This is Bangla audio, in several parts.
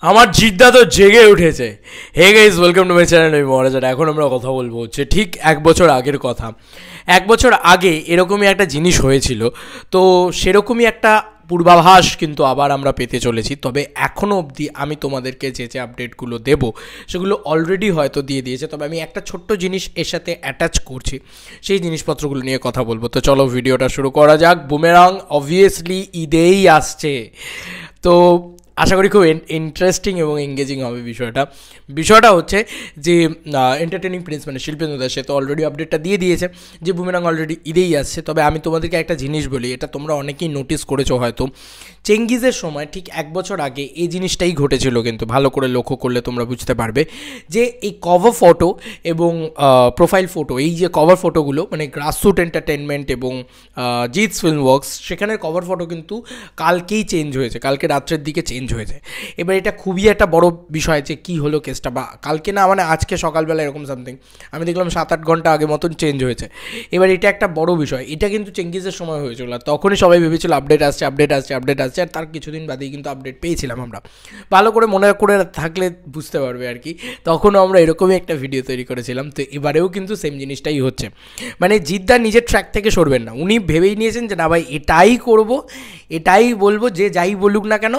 আমার জিদ্দা তো জেগে উঠেছে। Hey guys, welcome to my channel. আমি মহারাজার। এখন আমরা কথা বলবো হচ্ছে ঠিক 1 বছর আগের কথা। 1 বছর আগে এরকমই একটা জিনিস হয়েছিল, তো সেরকমই একটা পূর্বাভাস কিন্তু আবার আমরা পেতে চলেছি। তবে এখনও অবধি আমি তোমাদেরকে যে যে আপডেটগুলো দেবো সেগুলো অলরেডি হয়তো দিয়ে দিয়েছে, তবে আমি একটা ছোট্ট জিনিস এর সাথে অ্যাটাচ করছি, সেই জিনিসপত্রগুলো নিয়ে কথা বলবো। তো চলো ভিডিওটা শুরু করা যাক। বুমেরাং অবভিয়াসলি ঈদেই আসছে, তো আশা করি খুব ইন্টারেস্টিং এবং এঙ্গেজিং হবে বিষয়টা হচ্ছে যে এন্টারটেনিং প্রিন্স মানে শিল্পেন্দু দাস সে তো অলরেডি আপডেটটা দিয়ে দিয়েছে যে বুমেরাং অলরেডি ঈদেই আসছে। তবে আমি তোমাদেরকে একটা জিনিস বলি, এটা তোমরা অনেকেই নোটিস করেছো হয়তো, চেঙ্গিজের সময় ঠিক 1 বছর আগে এই জিনিসটাই ঘটেছিল, কিন্তু ভালো করে লক্ষ্য করলে তোমরা বুঝতে পারবে যে এই কভার ফটো এবং প্রোফাইল ফটো, এই যে কভার ফটোগুলো মানে গ্রাসরুট এন্টারটেনমেন্ট এবং জিৎস ফিল্ম ওয়ার্কস, সেখানের কভার ফটো কিন্তু কালকেই চেঞ্জ হয়েছে, কালকে রাত্রের দিকে চেঞ্জ হয়েছে। এবার এটা খুবই একটা বড় বিষয় যে কী হলো কেসটা, বা কালকে না মানে আজকে সকালবেলা এরকম সামথিং আমি দেখলাম 7-8 ঘন্টা আগে মতন চেঞ্জ হয়েছে। এবার এটা একটা বড় বিষয়, এটা কিন্তু চেঙ্গিজের সময় হয়েছিল, আর তখনই সবাই ভেবেছিল আপডেট আসছে, আর তার কিছুদিন বাদেই কিন্তু আপডেট পেয়েছিলাম আমরা। ভালো করে মনে করে থাকলে বুঝতে পারবে আর কি, তখনও আমরা এরকমই একটা ভিডিও তৈরি করেছিলাম। তো এবারেও কিন্তু সেম জিনিসটাই হচ্ছে, মানে জিদ্দা নিজের ট্র্যাক থেকে সরবেন না। উনি ভেবেই নিয়েছেন যে না ভাই এটাই করব, এটাই বলবো, যে যাই বলুক না কেন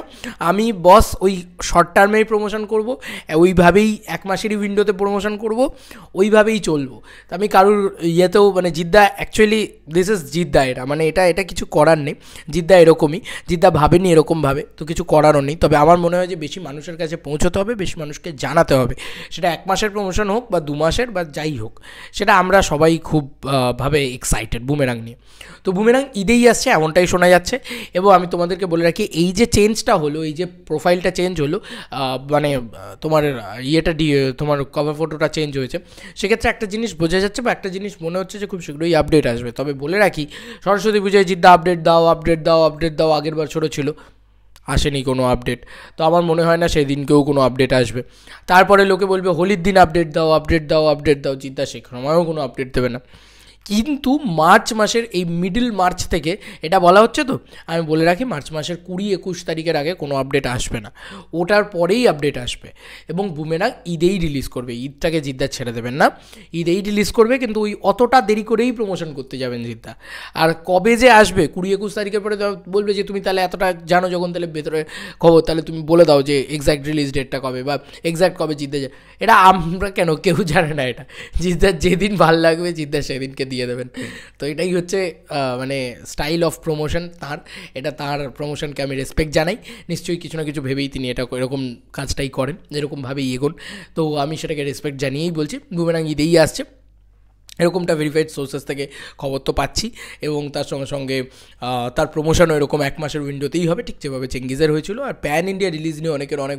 আমি বস ওই শর্ট টার্মেই প্রমোশন করব, ওইভাবেই 1 মাসেরই উইন্ডোতে প্রমোশন করব, ওইভাবেই চলবো। তো আমি কারোর ইয়েতেও মানে Jeddah actually this is Jeddah, এটা কিছু করার নেই, জিদ্দা এরকমই, জিদ্দা ভাবেনি এরকমভাবে, তো কিছু করারও নেই। তবে আমার মনে হয় যে বেশি মানুষের কাছে পৌঁছতে হবে, বেশি মানুষকে জানাতে হবে, সেটা 1 মাসের প্রমোশন হোক বা 2 মাসের বা যাই হোক, সেটা আমরা সবাই খুব ভাবে এক্সাইটেড বুমেরাং নিয়ে। তো বুমেরাং ঈদেই আসছে এমনটাই শোনা যাচ্ছে। এবং আমি তোমাদেরকে বলে রাখি, এই যে চেঞ্জটা হলো, এই যে প্রোফাইলটা চেঞ্জ হলো, মানে তোমার তোমার কভার ফটোটা চেঞ্জ হয়েছে, সেক্ষেত্রে একটা জিনিস বোঝা যাচ্ছে বা একটা জিনিস মনে হচ্ছে যে খুব শীঘ্রই আপডেট আসবে। তবে বলে রাখি, সরস্বতী পুজোয় জিদ্দা আপডেট দাও আগের বছরও ছিল, আসেনি কোনো আপডেট। তো আমার মনে হয় না সেদিনকেও কোনো আপডেট আসবে। তারপরে লোকে বলবে হোলির দিন আপডেট দাও, জিদ্দা সে সময়ও কোনো আপডেট দেবে না। কিন্তু মার্চ মাসের এই মিডল মার্চ থেকে এটা বলা হচ্ছে, তো আমি বলে রাখি মার্চ মাসের 20-21 তারিখের আগে কোনো আপডেট আসবে না, ওটার পরেই আপডেট আসবে। এবং বুমেরাং ঈদেই রিলিজ করবে, ঈদটাকে জিদ্দা ছেড়ে দেবেন না, ঈদেই রিলিজ করবে, কিন্তু ওই অতটা দেরি করেই প্রমোশন করতে যাবেন জিদ্দা। আর কবে যে আসবে 20-21 তারিখের পরে বলবে যে তুমি তাহলে এতটা জানো যখন, তাহলে ভেতরে খবর, তাহলে তুমি বলে দাও যে এক্স্যাক্ট রিলিজ ডেটটা কবে বা এক্স্যাক্ট কবে জিদ্দা যায়। এটা আমরা কেন, কেউ জানে না, এটা জিদ্দার যেদিন ভাল লাগবে জিদ্দা সেদিনকে দিয়ে দেবেন। তো এটাই হচ্ছে মানে স্টাইল অফ প্রমোশন তার, এটা তার প্রমোশনকে আমি রেসপেক্ট জানাই। নিশ্চয়ই কিছু না কিছু ভেবেই তিনি এটা এরকম কাজটাই করেন, এরকমভাবেই এগোন। তো আমি সেটাকে রেসপেক্ট জানিয়েই বলছি, বুমেরাং ঈদেই আসছে, এরকমটা ভেরিফাইড সোর্সেস থেকে খবর তো পাচ্ছি। এবং তার সঙ্গে সঙ্গে তার প্রমোশনও এরকম 1 মাসের উইন্ডোতেই হবে, ঠিক যেভাবে চেঙ্গিজের হয়েছিল। আর প্যান ইন্ডিয়া রিলিজ নিয়ে অনেকের অনেক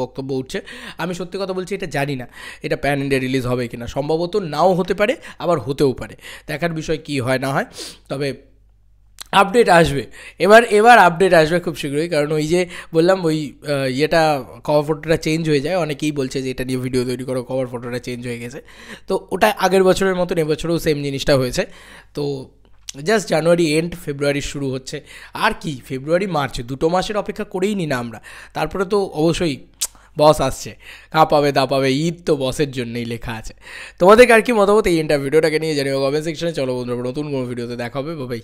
বক্তব্য উঠছে। আমি সত্যি কথা বলছি, এটা জানি না এটা প্যান ইন্ডিয়া রিলিজ হবে কিনা, সম্ভবত নাও হতে পারে, আবার হতেও পারে, দেখার বিষয় কী হয় না হয়। তবে আপডেট আসবে, এবার আপডেট আসবে খুব শীঘ্রই। কারণ ওই যে বললাম, ওই ইয়েটা কভার ফটোটা চেঞ্জ হয়ে যায়, অনেকেই বলছে যে এটা নিয়ে ভিডিও তৈরি করো, কভার ফটোটা চেঞ্জ হয়ে গেছে। তো ওটা আগের বছরের মতন এবছরেও সেম জিনিসটা হয়েছে। তো জাস্ট জানুয়ারি এন্ড, ফেব্রুয়ারি শুরু হচ্ছে, আর কি ফেব্রুয়ারি মার্চ 2 মাসের অপেক্ষা করেই নি না আমরা। তারপরে তো অবশ্যই বস আসছে, কাঁপাবে দাপাবে, ঈদ তো বসের জন্যই লেখা আছে। তোমাদের আর কি মতামত এই ভিডিওটাকে নিয়ে জানিও কমেন্ট সেকশনে। চলো বন্ধুরা, নতুন কোনো ভিডিওতে দেখা হবে, বাই।